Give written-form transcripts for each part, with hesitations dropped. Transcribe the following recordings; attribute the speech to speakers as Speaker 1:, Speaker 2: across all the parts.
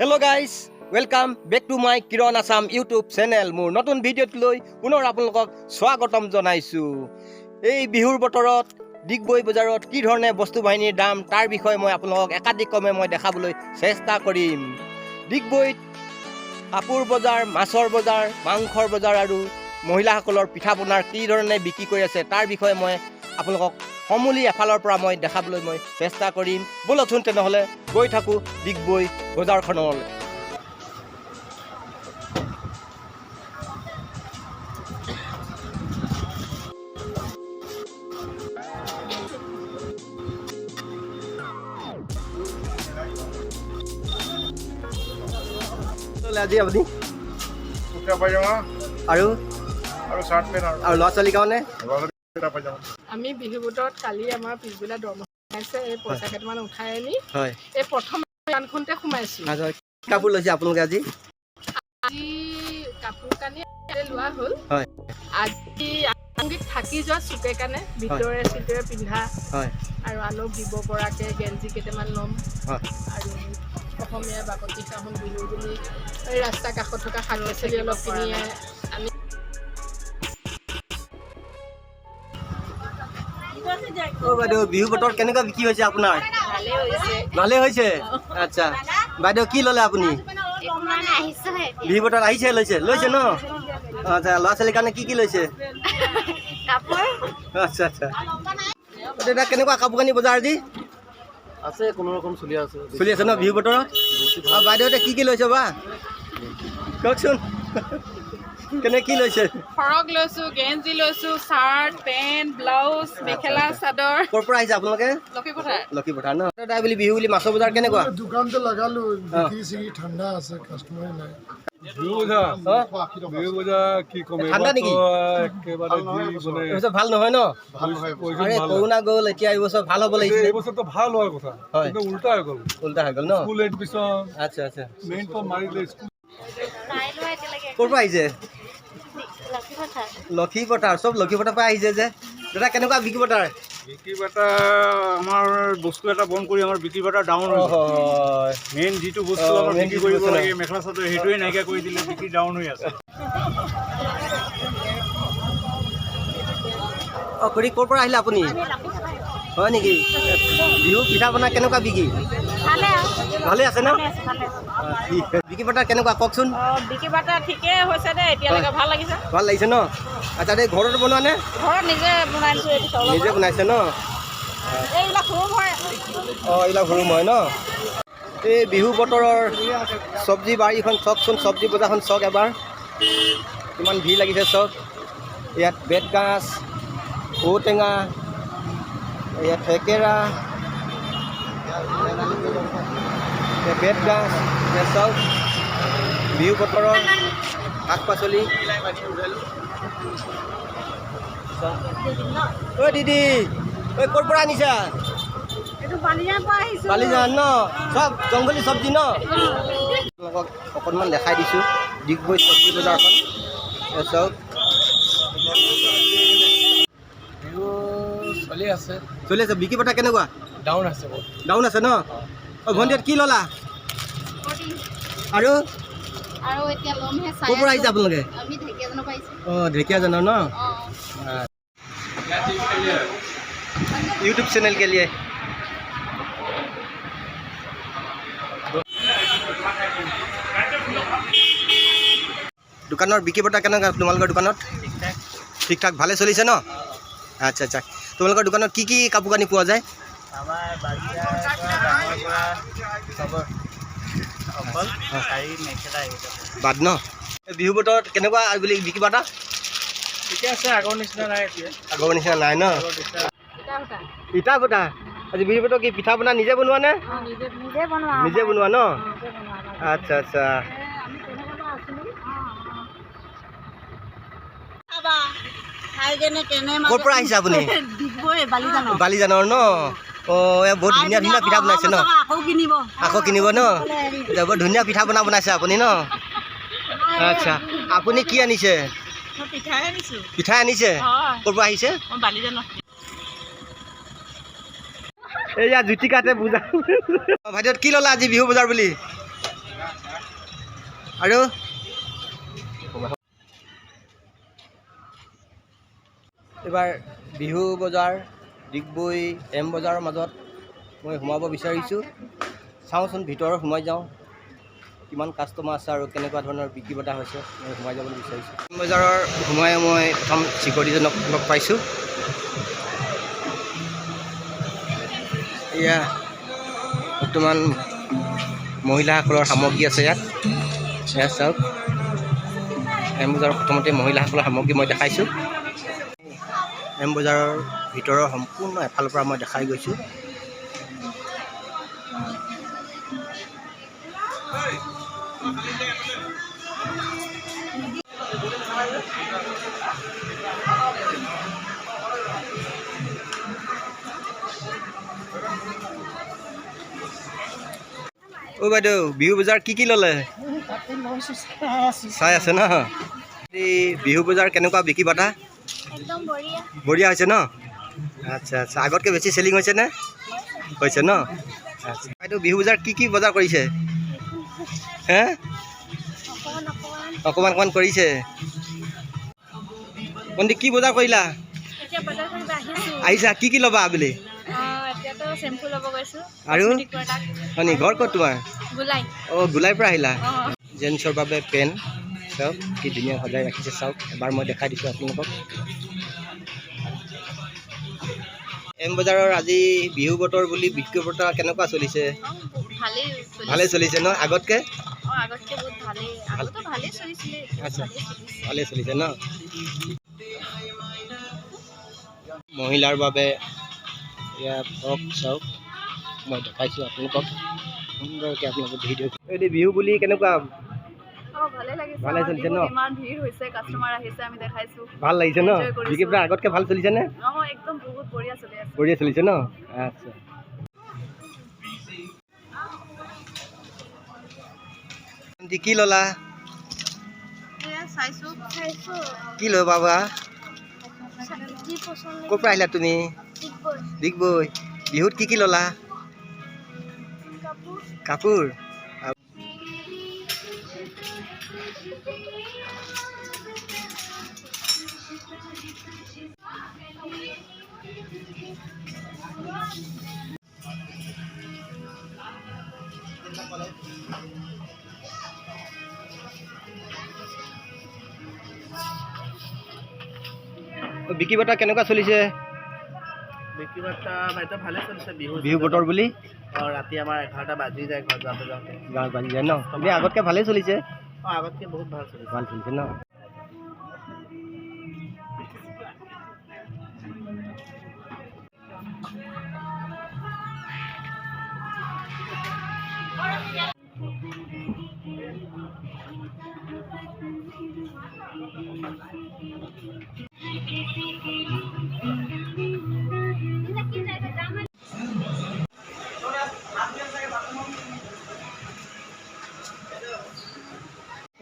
Speaker 1: Hello guys, welcome back to my Kiran Assam YouTube channel. মোৰ নতুন ভিডিঅ'ত লৈ পুনৰ আপোনালোকক স্বাগতম জনাইছো। এই বিহুৰ বতৰত ডিগবৈ বজাৰত কি ধৰণে বস্তু বাহিনীৰ দাম তাৰ বিষয়ে মই আপোনালোকক একাধিক্ৰমে মই দেখাবলৈ চেষ্টা কৰিম। ডিগবৈত কাপোৰ বজাৰ, মাছৰ বজাৰ, মাংসৰ বজাৰ আৰু মহিলাসকলৰ পিঠা পনাৰ কি ধৰণে বিক্ৰী কৰি আছে তাৰ বিষয়ে মই আপোনালোকক সমূলি এফালৰ পৰা মই দেখাবলৈ মই চেষ্টা কৰিম। বলচোন তেনেহ'লে গৈ থাকোঁ ডিগবৈ বজাৰখনলৈ। আজি আপুনি আৰু ল'ৰা ছোৱালীৰ কাৰণে
Speaker 2: আমি বিহু বতৰত কালি আমাৰ পিছবেলা দৰমহা আছে, এই পইচা কেইটামান উঠাই আনি
Speaker 1: হয়
Speaker 2: এই প্ৰথম দোকানখনতে সোমাইছো।
Speaker 1: কাপোৰ লৈছে আপোনালোকে আজি?
Speaker 2: আজি কাপোৰ কানি লোৱা হ'ল।
Speaker 1: হয়।
Speaker 2: আজি আনুষংগিক থাকি যোৱা চুকে কাণে ভিতৰে চিতৰে পিন্ধা
Speaker 1: হয়
Speaker 2: আৰু আনক দিব পৰাকে গেঞ্জি কেইটামান ল'ম
Speaker 1: হয়
Speaker 2: আৰু অসমীয়া বাপতি সাহোন বিহু বুলি এই ৰাস্তা কাষত থকা শাক পাচলি অলপ কিনি আনি
Speaker 1: বাইদেউ বিহু বতৰ কেনেকুৱা বিক্ৰী হৈছে আপোনাৰ? ভালে হৈছে। আচ্ছা বাইদেউ কি ল'লে আপুনি? বিহু বতৰত আহিছে লৈছে ন? আচ্ছা ল'ৰা ছোৱালীৰ কাৰণে কি লৈছে? আচ্ছা আচ্ছা দাদা কেনেকুৱা কাপোৰ কানি বজাৰ আজি?
Speaker 3: আছে কোনো ৰকম চলি আছে
Speaker 1: ন বিহু বতৰত? আৰু বাইদেউহঁতে কি লৈছে বা কওকচোন কেনে কি লৈছে?
Speaker 2: ফৰক লৈছো, গেঞ্জি লৈছো, shirt, pant, blouse, mekhela chador.
Speaker 1: ক'ৰ পৰা আহিছে আপোনালোকে? লক্ষীপথাৰ ন? দাদা বুলি বিহু বুলি মাছৰ বজাৰ কেনেকুৱা?
Speaker 4: দোকানতে লগালো, ঠাণ্ডা আছে, কাষ্টমাৰ নাই।
Speaker 1: ঠাণ্ডা নেকি? ভাল নহয় ন? কৰোণা গ'ল, এতিয়া এইবছৰ ভাল হ'ব লাগিছিল।
Speaker 3: এইবছৰটো ভাল হোৱাৰ কথা, কিন্তু উল্টা হৈ গ'ল ন? স্কুল এডমিশ্যন
Speaker 1: আচ্ছা আচ্ছা
Speaker 3: মেইন পৰ মাৰিলে স্কুল।
Speaker 1: ক'ৰ পৰা আহিছে? লক্ষীপথাৰ। চব লক্ষীপথাৰ পৰা আহিছে যে। দাদা কেনেকুৱা বিক্ৰী বজাৰ?
Speaker 5: বিক্ৰী বাটা আমাৰ বস্তু এটা বন্ধ কৰি আমাৰ বিক্ৰী বাটা ডাউন মেইন যিটো বস্তু আমাৰ বিক্ৰী কৰিব লাগে মেখেলা চাদৰ সেইটোৱে নাইকিয়া কৰি দিলে, বিক্ৰী ডাউন হৈ আছে।
Speaker 1: খুৰী ক'ৰ পৰা আহিলে আপুনি? হয় নেকি? বিহু পিঠা পনা কেনেকুৱা বিক্ৰী? ভালে আছে ন? বিক্ৰী বাটা কেনেকুৱা কওকচোন?
Speaker 2: বিক্ৰী বাটা ঠিকে হৈছে দে, এতিয়ালৈকে ভাল লাগিছে।
Speaker 1: ভাল লাগিছে ন? আচ্ছা এই ঘৰত বনোৱা নে?
Speaker 2: ঘৰত নিজে বনাইছো।
Speaker 1: নিজে বনাইছে ন?
Speaker 2: এইবিলাক ৰুম হয়।
Speaker 1: এইবিলাক ৰুম হয় ন? এই বিহু বতৰৰ চব্জি বাৰীখন চাওকচোন, চব্জি বজাৰখন চাওক এবাৰ কিমান ভিৰ লাগিছে চাওক। ইয়াত বেতগাজ, ঔটেঙা, ইয়াত থেকেৰা, বেতগাজ, চাওক বিহু বতৰৰ শাক পাচলি। ঐ দিদি, ঐ ক'ৰ পৰা আনিছা? বালিজান ন? চব জংঘলী চব্জি ন? আপোনালোকক অকণমান দেখাই দিছোঁ ডিগবৈ চব্জি বজাৰখন চাওক।
Speaker 3: চলি আছে
Speaker 1: বিক্ৰী বাটা কেনেকুৱা?
Speaker 3: ডাউন আছে
Speaker 1: ডাউন আছে ন? ভণ্টিহঁত কি ল'লা? আৰু ক'ৰ পৰা আহিছে আপোনালোকে? ঢেকীয়াজানৰ ন? यूट्यूब चैनल के लिए দোকানৰ বিক্ৰী বাটা কেনেকুৱা তোমালোকৰ দোকানত? ঠিক ঠাক ভালে চলিছে ন? আচ্ছা আচ্ছা তোমালোকৰ দোকানত কি কাপোৰ কানি পোৱা যায়? বাদ ন? বিহু বতৰত কেনেকুৱা বুলি বিক্ৰী বাটা?
Speaker 5: ঠিকে আছে, আগৰ নিচিনা নাই এতিয়া।
Speaker 1: আগৰ নিচিনা নাই ন? পিঠা পতা আজি বিহু বতৰত কি পিঠা পনা নিজে বনোৱা নে? নিজে বনোৱা ন? আচ্ছা আচ্ছা ক'ৰ পৰা আহিছে আপুনি? বালিজানৰ ন? বহুত ধুনীয়া ধুনীয়া পিঠা বনাইছে ন? আকৌ কিনিব ন? বৰ ধুনীয়া পিঠা পনা বনাইছে আপুনি ন? আচ্ছা আপুনি কি আনিছে? পিঠাই আনিছে? ক'ৰ পৰা আহিছে? এইয়া জ্যোতিকাতে বুজা ভাইটিহঁত কি ল'লা আজি বিহু বজাৰ বুলি? আৰু এইবাৰ বিহু বজাৰ ডিগবৈ এম বজাৰৰ মাজত মই সোমাব বিচাৰিছোঁ। চাওঁচোন ভিতৰত সোমাই যাওঁ, কিমান কাষ্টমাৰ আছে আৰু কেনেকুৱা ধৰণৰ বিক্ৰী বটা হৈছে। মই সোমাই যাবলৈ বিচাৰিছোঁ। এম বজাৰৰ সোমাই মই প্ৰথম চিকিউৰিটিজনক লগ পাইছোঁ। এয়া বৰ্তমান মহিলাসকলৰ সামগ্ৰী আছে ইয়াত। এয়া চাওক, এম বজাৰৰ প্ৰথমতে মহিলাসকলৰ সামগ্ৰী মই দেখাইছোঁ। এম বজাৰৰ ভিতৰৰ সম্পূৰ্ণ এফালৰ পৰা মই দেখাই গৈছোঁ। অ' বাইদেউ, বিহু বজাৰ কি ল'লে? চাই আছে ন? এই বিহু বজাৰ কেনেকুৱা বিক্ৰী বাটা?
Speaker 6: একদম বঢ়িয়া।
Speaker 1: বঢ়িয়া হৈছে ন? আচ্ছা আচ্ছা, আগতকৈ বেছি চেলিং হৈছে নে? হৈছে ন? আচ্ছা, বাইদেউ বিহু বজাৰ কি বজাৰ কৰিছে? হে, অকণমান অকণমান কৰিছে। ভণ্টি কি বজাৰ কৰিলা?
Speaker 6: এতিয়া বজাৰ কৰিব আহিছোঁ।
Speaker 1: আহিছা, কি ল'বা আবেলি?
Speaker 6: এতিয়াতো চেম্পু ল'ব গৈছোঁ।
Speaker 1: আৰু হয়নি, ঘৰ ক'ত তোমাৰ?
Speaker 6: গোলাই।
Speaker 1: অঁ, গোলাইৰ পৰা আহিলা?
Speaker 6: অঁ।
Speaker 1: জেন্টছৰ বাবে পেণ্ট চাওক কি ধুনীয়া সজাই ৰাখিছে। চাওক, এবাৰ মই দেখাই দিছোঁ আপোনালোকক। এম বজাৰৰ আজি বিহু বতৰ বুলি বিক্ৰী বতৰ কেনেকুৱা চলিছে? ভালেই চলিছে ন আগতকৈ?
Speaker 6: আগতকৈ বহুত ভালেই। আগতো ভালেই চলিছিলে।
Speaker 1: আচ্ছা, ভালেই চলিছে ন? মহিলাৰ বাবে এয়া ফ্ৰক চাওক, মই দেখাইছোঁ আপোনালোকক সুন্দৰকৈ। আপোনালোকক ভিডিঅ' এই বিহু বুলি কেনেকুৱা?
Speaker 6: ভালে লাগিছে।
Speaker 1: ভালে চলিছে ন?
Speaker 6: ইমান ভিৰ হৈছে, কাষ্টমাৰ আহিছে, আমি দেখাইছোঁ।
Speaker 1: ভাল লাগিছে ন? বিক্ৰী বটা আগতকৈ ভাল চলিছে নে?
Speaker 6: একদম বহুত বঢ়িয়া চলি আছে।
Speaker 1: বঢ়িয়া চলিছে ন? আচ্ছা, কি ল'লা? কি ল'বা বা? ক'ৰ পৰা আহিলা তুমি? ডিগবৈ। বিহুত কি ল'লা? কাপোৰ। বিক্ৰী বটা কেনেকুৱা চলিছে?
Speaker 7: বিক্ৰী বাৰ্তা বাইদেউ ভালে চলিছে।
Speaker 1: বিহু বতৰ বুলি
Speaker 7: ৰাতি আমাৰ 11টা বাজি যায় ঘৰত যাওঁতে
Speaker 1: গাঁৱত বান্ধি যায় ন? এনেই আগতকৈ ভালেই চলিছে?
Speaker 7: আগতকৈ বহুত ভাল চলিছে।
Speaker 1: ভাল চলিছে ন?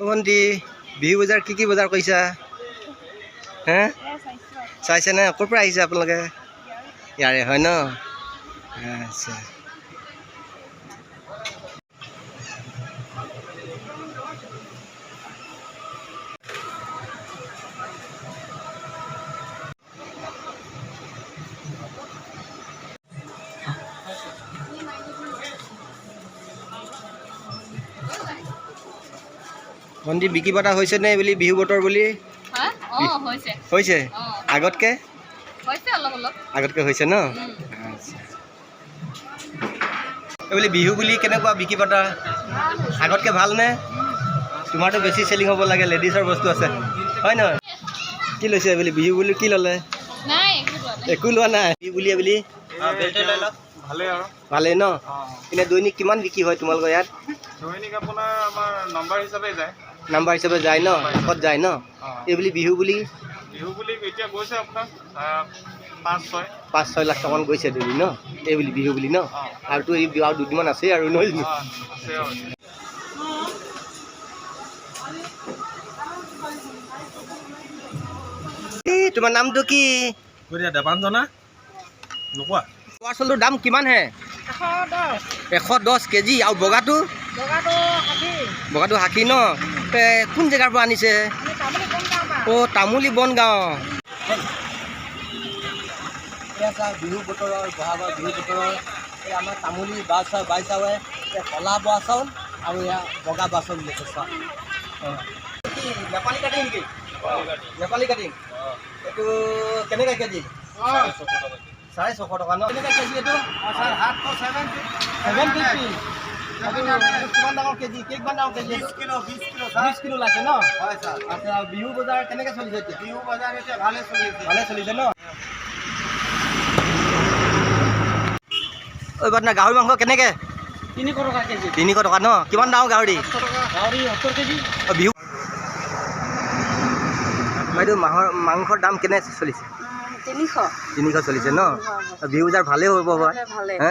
Speaker 1: ভণ্টি, বিহু বজাৰ কি বজাৰ কৰিছা? হে, চাইছেনে? ক'ৰ পৰা আহিছে আপোনালোকে? ইয়াৰে হয় ন? আচ্ছা, ভণ্টি বিক্ৰী বাটা হৈছেনে বুলি বিহু বতৰ বুলি? হৈছে আগতকৈ? আগতকৈ হৈছে ন? আচ্ছা, এইবুলি বিহু বুলি কেনেকুৱা বিক্ৰী বাটা? আগতকৈ ভালনে? তোমাৰতো বেছি চেলিং হ'ব লাগে, লেডিছৰ বস্তু আছে হয় নহয়? কি লৈছে এইবুলি? বিহু বুলি কি ল'লে? একো লোৱা নাই। বিহু বুলি এইবুলি
Speaker 5: ভালেই আৰু
Speaker 1: ভালেই ন? এনে দৈনিক কিমান বিক্ৰী হয় তোমালোকৰ ইয়াত?
Speaker 5: দৈনিক আপোনাৰ আমাৰ নম্বৰ হিচাপে যায়।
Speaker 1: নাম্বাৰ হিচাপে যায় ন? ক'ত যায় ন? এইবুলি বিহু বুলি
Speaker 5: এতিয়া গৈছে আপোনাৰ
Speaker 1: 5-6 লাখ টকামান গৈছে দৈনিক ন? এইবুলি বিহু বুলি ন? আৰুতো এই আৰু দুদিনমান আছেই আৰু নহয় জানো? এই তোমাৰ নামটো কি?
Speaker 3: দেৱাঞ্জনা নোকোৱা?
Speaker 1: পাৰ্চেলটোৰ দাম কিমান হে? 110 কেজি। আৰু বগাটো? বগাটো 60 ন? কোন জেগাৰ পৰা আনিছে অ' তামুলী বনগাঁও বিহু বতৰৰ বহাগৰ বিহু বতৰৰ এই আমাৰ তামুলী বাইচাৱে কলা বৰা চাউল আৰু এয়া বগা বৰা চাউল লৈছে চাওক নেপালী কাটিং নেকি নেপালী কাটিং এইটো কেনেকৈ কেজি 650 টকা ন কেনেকৈ কেজি এইটো 750 কিমান ডাঙৰ কেজি কিমান ডাঙৰ কেজি 20 কিলো লাগে ন হয় ছাৰ আচ্ছা বিহু বজাৰ কেনেকৈ চলিছে এতিয়া বিহু বজাৰ এতিয়া ভালে চলিছে ন ঐ বাদ না গাহৰি মাংস কেনেকৈ
Speaker 7: 300 টকা কেজি
Speaker 1: 300 টকা ন কিমান ডাঙৰ গাহৰি
Speaker 7: গাহৰি 70 কেজি
Speaker 1: বিহু বাইদেউ মাংসৰ দাম কেনে চলিছে 300 চলিছে ন বিহু বজাৰ ভালেই হ'ব হে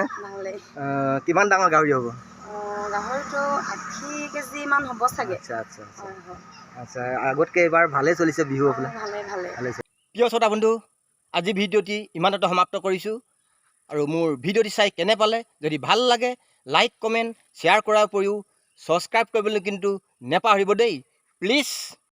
Speaker 1: কিমান ডাঙৰ গাহৰি হ'ব
Speaker 8: গাহৰিটো 80 কেজি মান হ'ব চাগে
Speaker 1: আচ্ছা আগতকৈ এইবাৰ ভালেই চলিছে বিহু আপোনাৰ ভালে প্ৰিয় শ্ৰোতা বন্ধু আজি ভিডিঅ'টি ইমানতে সমাপ্ত কৰিছোঁ আৰু মোৰ ভিডিঅ'টি চাই কেনে পালে যদি ভাল লাগে লাইক কমেণ্ট শ্বেয়াৰ কৰাৰ উপৰিও ছাবস্ক্ৰাইব কৰিবলৈ কিন্তু নেপাহৰিব দেই প্লিজ